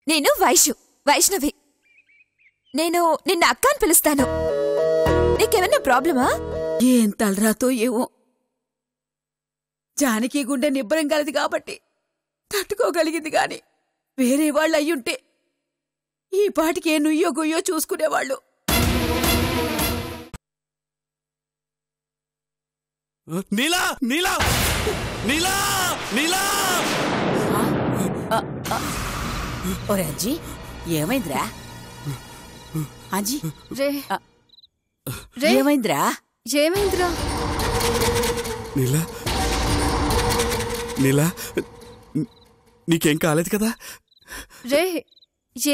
నేను వైష్ణవి. నేను నిన్న అక్క అని పిలుస్తాను. నీకేమైనా ప్రాబ్లమా? ఏం తలరాతో ఏవో. జానకి గుండె నిబ్బరం కలది కాబట్టి తట్టుకోగలిగింది గాని వేరే వాళ్ళు అయ్యుంటే ఈ పాటికి ఏ నుయ్యో గుయ్యో చూసుకునేవాళ్ళు. నీలా నీలా నీలా నీలా ఒరే అంజీ, ఏమైందిరా? అంజీ ఏమైందిరా? ఏమైందిరా? నీలా నీలా నీకేం కాలేదు కదా? రే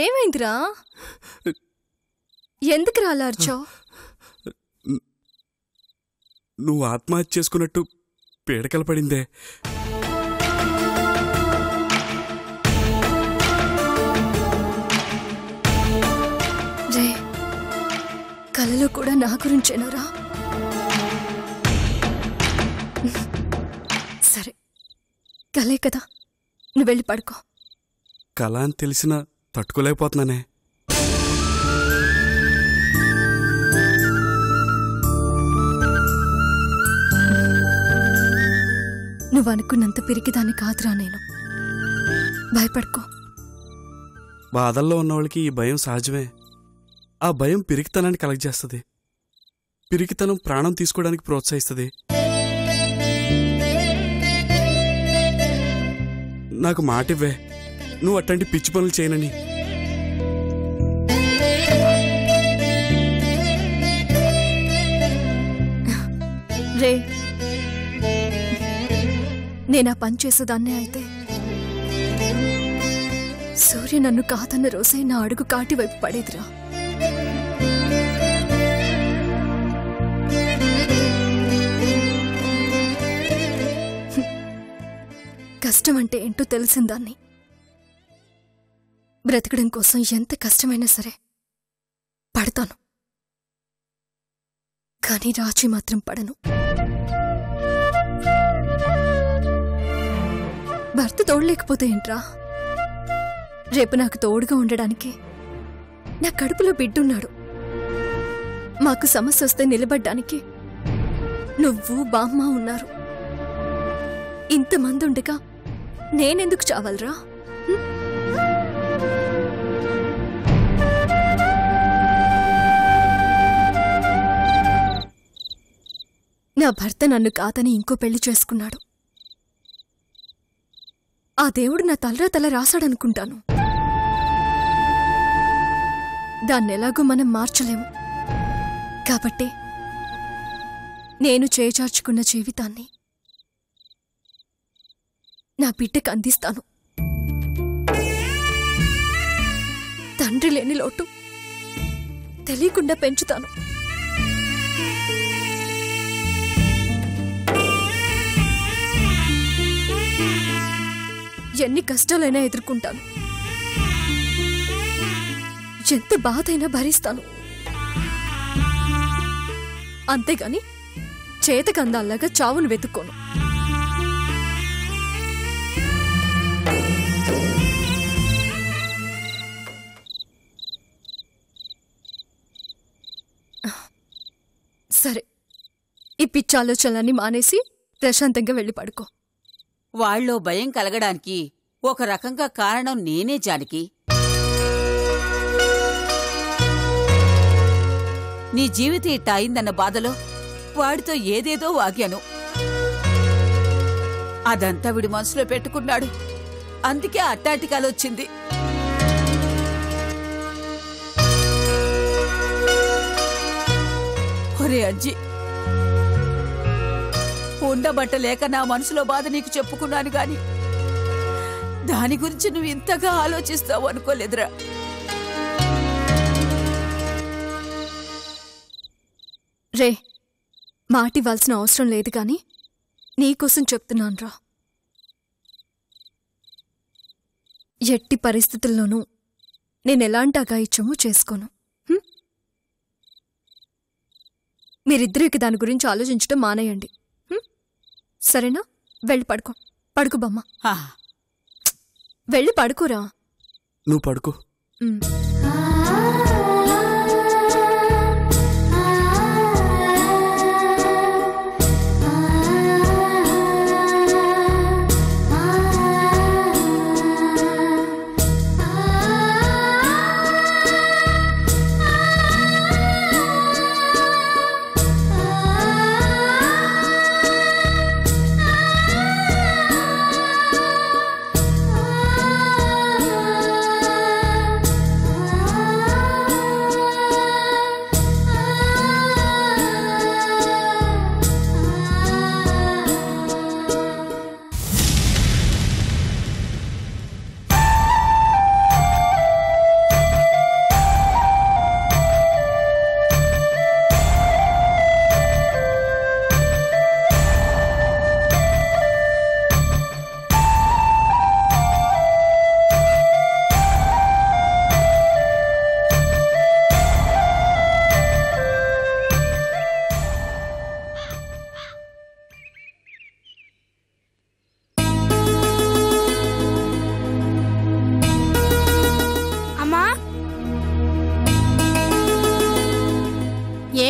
ఏమైందిరా? ఎందుకు రాలార్చావు? నువ్వు ఆత్మహత్య చేసుకున్నట్టు పీడకల పడిందే. రే కలలో కూడా నా గురించేనరా? సరే కలే కదా, నువ్వు వెళ్ళి పడుకో. కళ అని తెలిసినా తట్టుకోలేకపోతున్నానే. నువ్వు అనుకున్నంత పిరికిదాన్ని కాదురా నేను. భయపడుకో. బాధల్లో ఉన్నవాళ్ళకి ఈ భయం సహజమే. ఆ భయం పిరికితనాన్ని కలగజేస్తుంది. పిరికితనం ప్రాణం తీసుకోవడానికి ప్రోత్సహిస్తుంది. నాకు మాటివ్వే, నువ్వు అట్లాంటి పిచ్చి పనులు చేయనని. రే నేనా పని చేసేదాన్నే అయితే సూర్య నన్ను కాదన్న రోజే నా అడుగు కాటి వైపు పడేదిరా. కష్టం అంటే ఏంటో తెలిసిందాన్ని. బ్రతకడం కోసం ఎంత కష్టమైనా సరే పడతాను, కానీ రాజీ మాత్రం పడను. భర్త తోడలేకపోతే ఏంట్రా? రేపు నాకు తోడుగా ఉండడానికి నా కడుపులో బిడ్డున్నాడు. మాకు సమస్య వస్తే నిలబడ్డానికి నువ్వు బామ్మ ఉన్నారు. ఇంతమంది ఉండగా నేనెందుకు చావాలరా? నా భర్త నన్ను కాదని ఇంకో పెళ్లి చేసుకున్నాడు. ఆ దేవుడు నా తలరా తల రాశాడనుకుంటాను. దాన్నెలాగూ మనం మార్చలేము. కాబట్టి నేను చేజార్చుకున్న జీవితాన్ని నా బిడ్డకు అందిస్తాను. తండ్రి లేని లోటు తెలియకుండా పెంచుతాను. ఎన్ని కష్టాలైనా ఎదుర్కొంటాను. ఎంత బాధైనా భరిస్తాను. అంతేగాని చేతకందాల్లాగా చావును వెతుక్కోను. సరే, ఈ పిచ్చి ఆలోచనలన్నీ మానేసి ప్రశాంతంగా వెళ్ళి పడుకో. వాళ్ళో భయం కలగడానికి ఒక రకంగా కారణం నేనే జానకి. నీ జీవితం ఇట్ట అయిందన్న బాధలో వాడితో ఏదేదో వాగాను. అదంతా వీడి మనసులో పెట్టుకున్నాడు. అందుకే అట్టాటికాలొచ్చింది. ఒరే అంజీ, ఉండబట్టలేక నా మనసులో బాధ నీకు చెప్పుకున్నాను గాని దాని గురించి నువ్వు ఇంతగా ఆలోచిస్తావు అనుకోలేదురా. రే మాటివ్వాల్సిన అవసరం లేదు గాని నీకోసం చెప్తున్నాన్రా. ఎట్టి పరిస్థితుల్లోనూ నేనెలాంటి అఘాయిత్యమూ చేసుకోను. మీరిద్దరూ ఇక దాని గురించి ఆలోచించడం మానేయండి. సరేనా? వెళ్ళి పడుకో. పడుకో బామ్మ, వెళ్ళి పడుకోరా. నువ్వు పడుకో.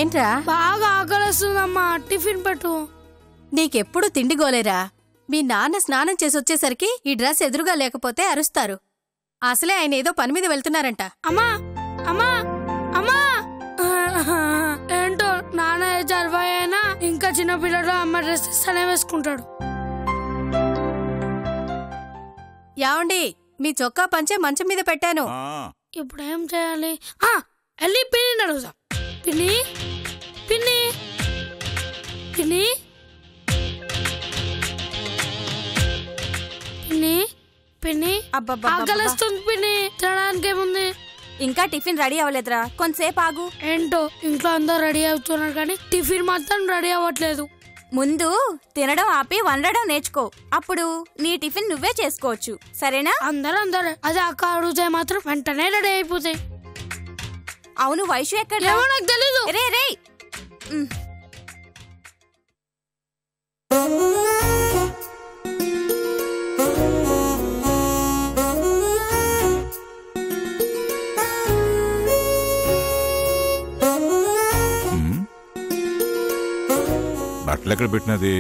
ఏంట్రా? బాగా ఆకలిస్తుందమ్మా, టిఫిన్ పెట్టు. నీకెప్పుడు తిండిగోలేరా? మీ నాన్న స్నానం చేసి వచ్చేసరికి ఈ డ్రెస్ ఎదురుగా లేకపోతే అరుస్తారు. అసలే ఆయన ఏదో పని మీద వెళ్తున్నారంట. అమ్మా అమ్మా అమ్మా, ఏంటో నాన్న చర్వాయి అయినా ఇంకా చిన్నపిల్లడు అమ్మ డ్రెస్ ఇస్తానే వేసుకుంటాడు. యావండి, మీ చొక్కా పంచే మంచం మీద పెట్టాను. ఇప్పుడు ఏం చేయాలి? వెళ్ళి పిన్ని అడుగుదాం. పిన్ని పిన్ని పిన్ని పిన్ని పిన్ని, ఆకలిస్తుంది పిన్ని. తినడానికి ఏముంది? ఇంకా టిఫిన్ రెడీ అవ్వలేదురా, కొంతసేపు ఆగు. ఏంటో ఇంట్లో అందరూ రెడీ అవుతున్నారు కానీ టిఫిన్ మాత్రం రెడీ అవ్వట్లేదు. ముందు తినడం ఆపి వండడం నేర్చుకో, అప్పుడు నీ టిఫిన్ నువ్వే చేసుకోవచ్చు, సరేనా? అందరూ అదే అక్క అడిగితే మాత్రం వెంటనే రెడీ అయిపోతాయి. అవును, వైషు ఎక్కడ? నాకు తెలీదు. రే రే, బట్టలు ఎక్కడ పెట్టినది?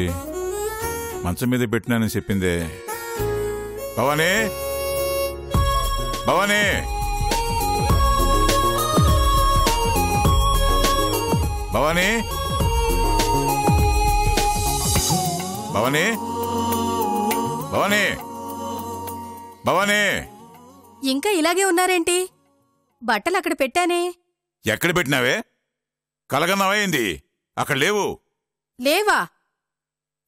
మంచం మీద పెట్టినానని చెప్పిందే. భవానీ, భవానీ, భవానీ, భవానీ, భవానీ, భవానీ. ఇంకా ఇలాగే ఉన్నారేంటి? బట్టలు అక్కడ పెట్టానే. ఎక్కడ పెట్టినావే? కలగన్నావా ఏంది? అక్కడ లేవు. లేవా?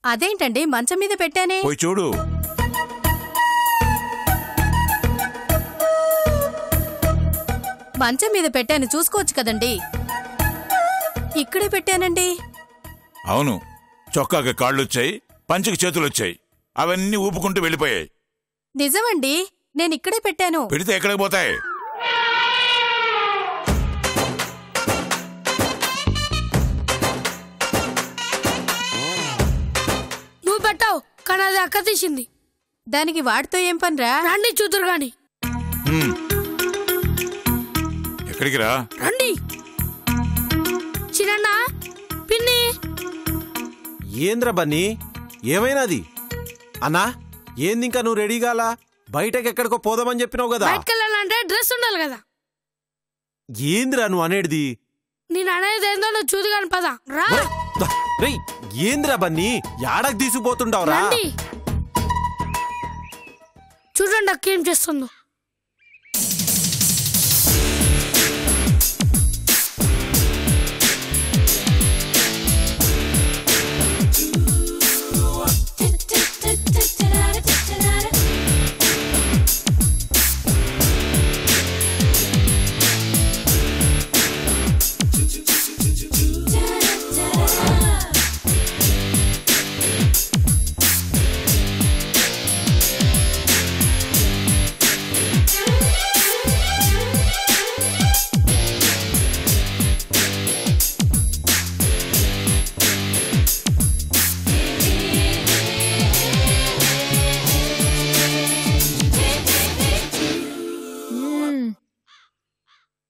అదేంటండి, మంచం మీద పెట్టానే. పోయి చూడు. మంచం మీద పెట్టాను, చూసుకోవచ్చు కదండి. ఇక్కడే పెట్టానండి. అవును, చొక్కాకి కాళ్ళొచ్చాయి, పంచికి చేతులొచ్చాయి, అవన్నీ ఊపుకుంటూ వెళ్ళిపోయాయి. నిజమండి, నేను ఇక్కడే పెట్టాను. పెడితే ఎక్కడికి పోతాయి? నువ్వు పెట్టావు కానీ అది అక్క తీసింది. దానికి వాడితో ఏం పనిరా? రండి చూతురు గాని. ఎక్కడికి రా? రండి. చిన్న పిన్ని. ఏంద్ర బన్నీ, ఏమైనాది? అన్నా, ఏంది ఇంకా నువ్వు రెడీ కాలా? బయటకి ఎక్కడికో పోదామని చెప్పినావు కదా. బయటకెళ్ళాలంటే డ్రెస్ ఉండాలి కదా. ఏంద్రా నువ్వు అనేది? నేను అనేది ఏందో నువ్వు చూదు కాని పద రా. ఏంద్రా బన్నీ, యాడకు తీసుకుపోతుండవురా? చూడండి అక్క ఏం చేస్తుందో.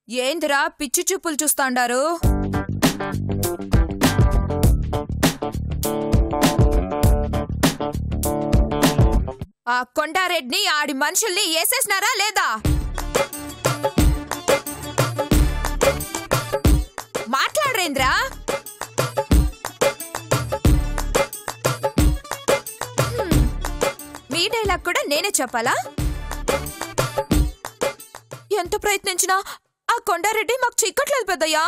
ఏందిరా పిచ్చి చూపులు చూస్తాండారు? ఆ కొండారెడ్డిని ఆడి మనుషుల్ని వేసేసినారా లేదా? మాట్లాడరేంద్రా? మీ డైలాగ్ కూడా నేనే చెప్పాలా? ఎంత ప్రయత్నించినా ఆ కొండారెడ్డి మాకు చిక్కట్లేదు పెద్దయ్యా.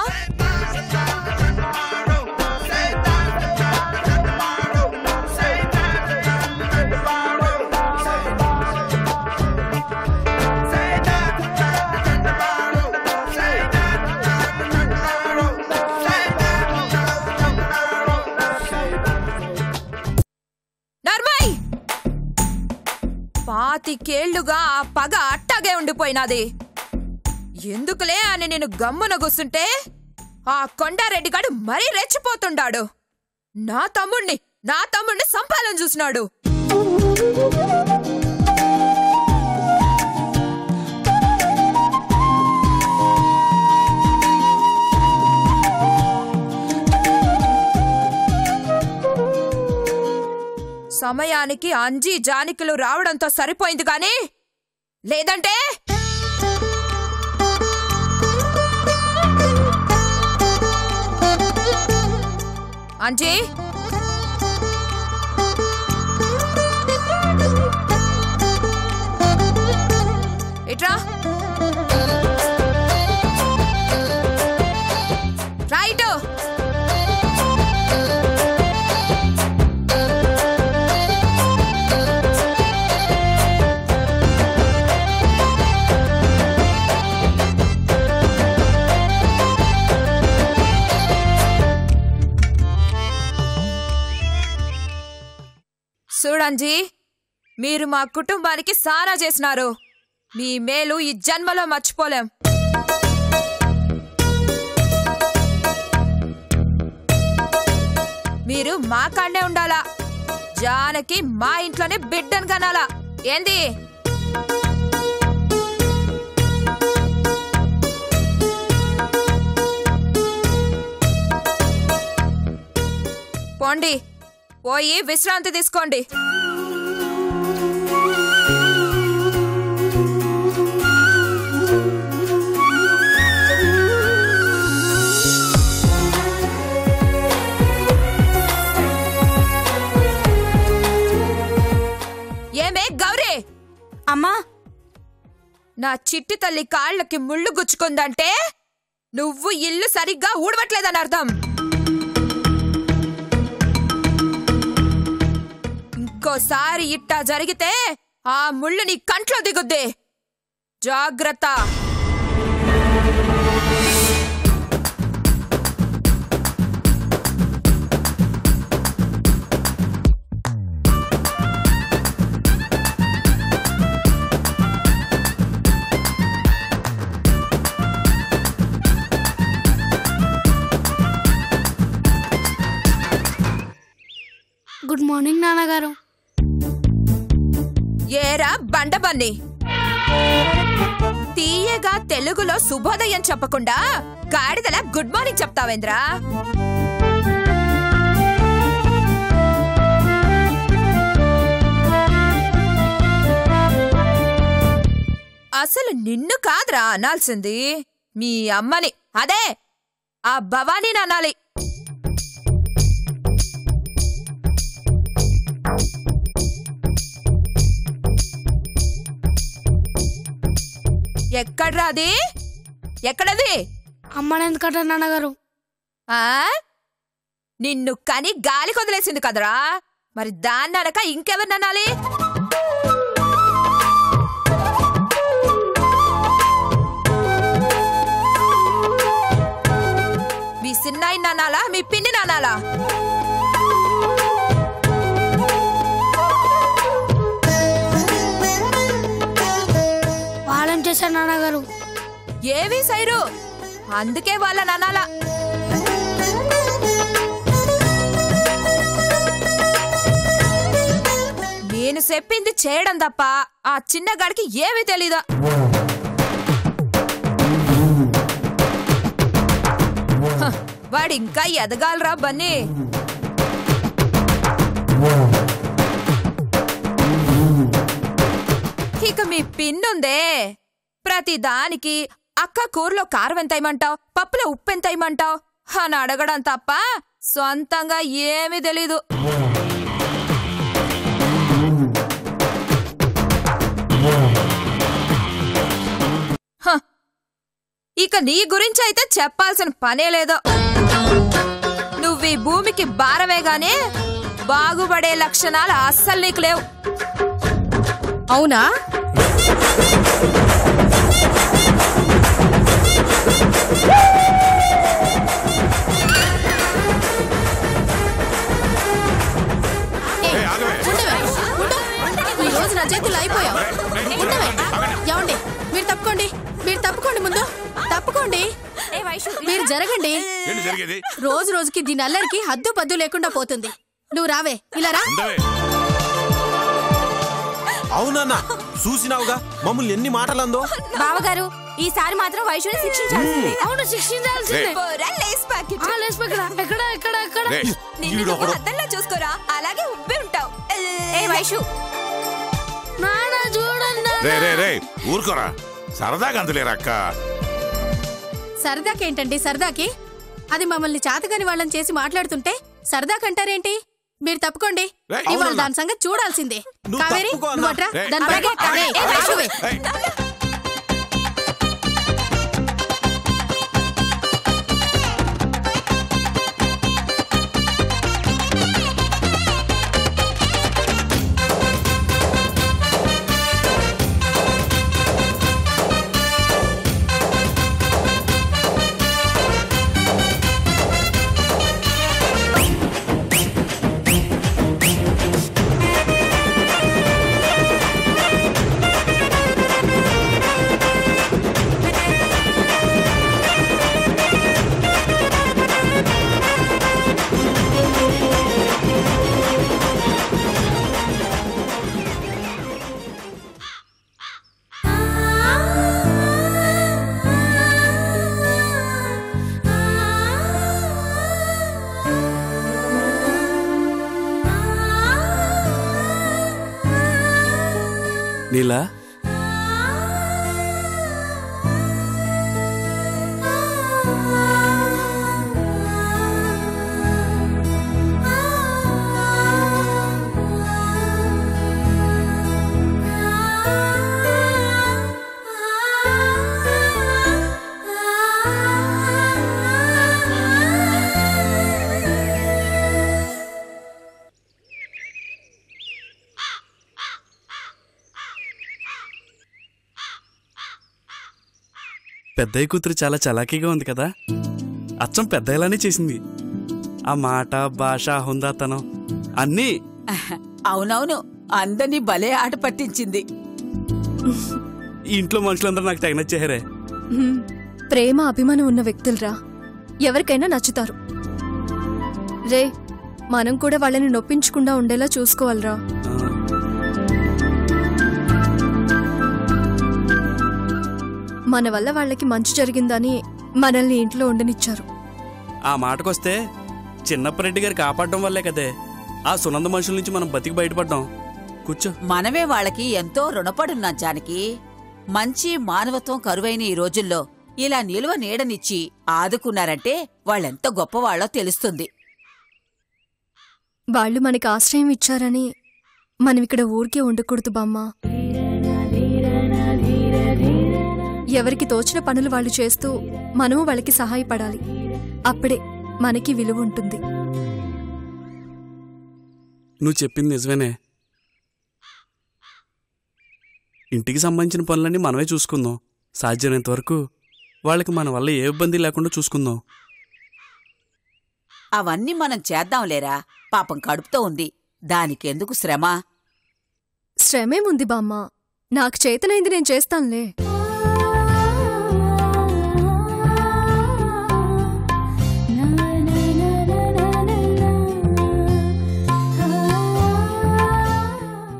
పాతికేళ్లుగా ఆ పగ అట్టాగే ఉండిపోయినది. ఎందుకులే అని నేను గమ్మున కూస్తుంటే ఆ కొండారెడ్డి గాడు మరీ రెచ్చిపోతుండాడు. నా తమ్ముణ్ణి సంపాలని చూసినాడు. సమయానికి అంజీ జానికలు రావడంతో సరిపోయింది గాని లేదంటే అంజీ ఇట్రా రైట్. చూడంజీ, మీరు మా కుటుంబానికి సారా చేసినారు. మీ మేలు ఈ జన్మలో మర్చిపోలేం. మీరు మా కాడే ఉండాలా. జానకి మా ఇంట్లోనే బిడ్డను కనాలా. ఏంది? పోండి, పోయి విశ్రాంతి తీసుకోండి. ఏమే గౌరీ? అమ్మా, నా చిట్టి తల్లి కాళ్ళకి ముళ్ళు గుచ్చుకుందంటే నువ్వు ఇల్లు సరిగ్గా ఊడవట్లేదని అర్థం. ఇంకోసారి ఇట్టా జరిగితే ఆ ముళ్ళు నీ కంట్లో దిగుద్ది. జాగ్రత్త. గుడ్ మార్నింగ్ నాన్నగారు. ఏరా బండబన్ని, తీయగా తెలుగులో శుభోదయం చెప్పకుండా గాడిదలా గుడ్ మార్నింగ్ చెప్తావేంద్రా? అసలు నిన్ను కాదురా అనాల్సింది, మీ అమ్మని. అదే ఆ భవానీని అనాలి. ఎక్కడ్రా అది? ఎక్కడది? అమ్మనెందుకట నాన్నగారు? నిన్ను కని గాలి కొదిలేసింది కదరా, మరి దాన్ని అనక ఇంకెవరిననాలి? మీ సిన్నాయి నానాలా, మీ పిన్ని నానాలా? వాళ్ళేం చేశారు నాన్నగారు? ఏవి సైరు, అందుకే వాళ్ళ నానాలా. నేను చెప్పింది చేయడం తప్ప ఆ చిన్నగాడికి ఏమీ తెలీదా? పిల్లగాడు ఇంకా ఎదగాలరా బన్నీ. ఇక మీ పిన్నుందే, ప్రతిదానికి అక్క కూరలో కారం ఎంతైమంటావు, పప్పులో ఉప్పు ఎంతైమంటావు అని అడగడం తప్ప సొంతంగా ఏమీ తెలీదు. ఇక నీ గురించి అయితే చెప్పాల్సిన పనే లేదో. నువ్వీ భూమికి భారమే గానీ బాగుపడే లక్షణాలు అస్సలు నీకు లేవు. అవునా? ఈ రోజు నా చేతులు అయిపోయావు. ఏమండి, మీరు తప్పుకోండి, మీరు తప్పుకోండి, ముందు తప్పుకోండి, మీరు జరగండి. రోజు రోజుకి దీని అల్లరికి హద్దు పద్దు లేకుండా పోతుంది. నువ్వు రావే, ఇలా రా. అవునన్నా, చూసినావుగా మమ్మల్ని ఎన్ని మాటలందో. బావగారు, ఈసారి మాత్రం వైషుని శిక్షించాల్సిందే. అవును, శిక్షించాల్సిందే. చూసుకోరా, అలాగే ఉబ్బి ఉంటావు. వైషు, ఊరుకోరా, సరదాగా అందులేరక్క. సరదాకేంటండి సరదాకి? అది మమ్మల్ని చాతగాని వాళ్ళని చేసి మాట్లాడుతుంటే సరదాకంటారేంటి? మీరు తప్పుకోండి, ఇవాళ దాని సంగతి చూడాల్సిందే. కావేరి, నువ్వు అట్రా, దాని పైకి కావే. నీలా, పెద్దయ్య కూతురు చాలా చలాకీగా ఉంది కదా. అచ్చం పెద్దయ్యలానే చేసింది. ఆ మాట, భాష, హుందాతనం అన్నీ. అవునవును, అందరినీ భలే ఆట పట్టించింది. ఈ ఇంట్లో మనుషులందరూ నాకు తెగ నచ్చారే. ప్రేమ అభిమానం ఉన్న వ్యక్తులరా ఎవరికైనా నచ్చుతారు. రే, మనం కూడా వాళ్ళని నొప్పించకుండా ఉండేలా చూసుకోవాలరా. మన వల్ల వాళ్ళకి మంచి జరిగిందని మనల్ని ఇంట్లో ఉండనిచ్చారు. ఆ మాటకొస్తే చిన్నప్పరెడ్డి గారు కాపాడడం వల్లే కదే ఆ సునంద మనుషుల నుంచి మనం బతికి బయటపడ్డాం. కూర్చో. మనమే వాళ్ళకి ఎంతో రుణపడున్నాం జానకి. మంచి మానవత్వం కరువైన ఈ రోజుల్లో ఇలా నిలువ నీడనిచ్చి ఆదుకున్నారంటే వాళ్ళెంత గొప్పవాళ్ళో తెలుస్తుంది. వాళ్ళు మనకి ఆశ్రయం ఇచ్చారని మనం ఇక్కడ ఊరికే ఉండకూడదు బామ్మ. ఎవరికి తోచిన పనులు వాళ్ళు చేస్తూ మనము వాళ్ళకి సహాయపడాలి. అప్పుడే మనకి విలువ ఉంటుంది. నువ్వు చెప్పింది నిజమేనే. ఇంటికి సంబంధించిన పనులన్నీ మనమే చూసుకుందాం. సాధ్యమైనంత వరకు వాళ్ళకి మన వల్ల ఏ ఇబ్బంది లేకుండా చూసుకుందాం. అవన్నీ మనం చేద్దాంలేరా, పాపం కడుపుతో ఉంది, దానికెందుకు శ్రమ? శ్రమేముంది బామ్మ, నాకు చేతనైంది నేను చేస్తానులే.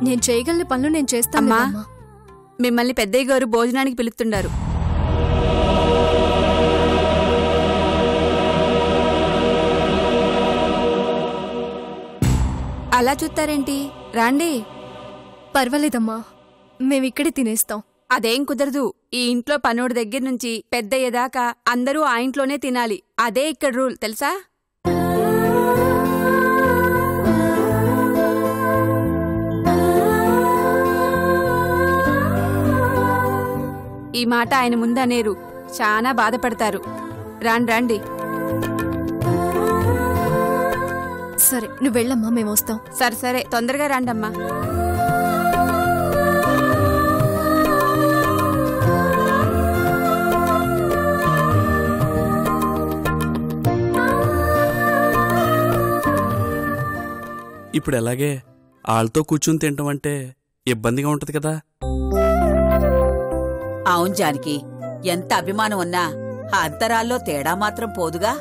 నేను చేయగలిగిన పనులు నేను చేస్తాను. మిమ్మల్ని పెద్దయ్య గారు భోజనానికి పిలుస్తున్నారు. అలా చూస్తారేంటి? రాండి. పర్వాలేదమ్మా, మేమిక్కడే తినేస్తాం. అదేం కుదరదు. ఈ ఇంట్లో పనోడి దగ్గర నుంచి పెద్దయ్యేదాకా అందరూ ఆ ఇంట్లోనే తినాలి. అదే ఇక్కడ రూల్, తెలుసా? ఈ మాట ఆయన ముందనేరు, చాలా బాధపడతారు. రాండి. సరే, నువ్వు వెళ్ళమ్మా, మేము వస్తాం. సరే, తొందరగా రాండమ్మా. ఇప్పుడు ఎలాగే వాళ్ళతో కూర్చుని తింటాం అంటే ఇబ్బందిగా ఉంటది కదా. అవును జానకి, ఎంత అభిమానం ఉన్నా ఆ అంతరాల్లో తేడా మాత్రం పోదుగా.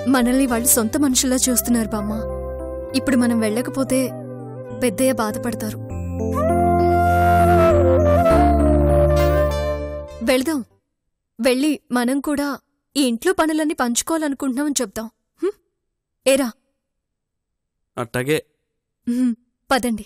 మనల్ని వాళ్ళు సొంత మనుషుల్లా చూస్తున్నారు బామ్మ. ఇప్పుడు మనం వెళ్ళకపోతే పెద్దయ్య బాధపడతారు. వెళ్దాం. వెళ్ళి మనం కూడా ఈ ఇంట్లో పనులన్నీ పంచుకోవాలనుకుంటున్నామని చెప్దాం. ఏరా? అట్టాగే. పదండి.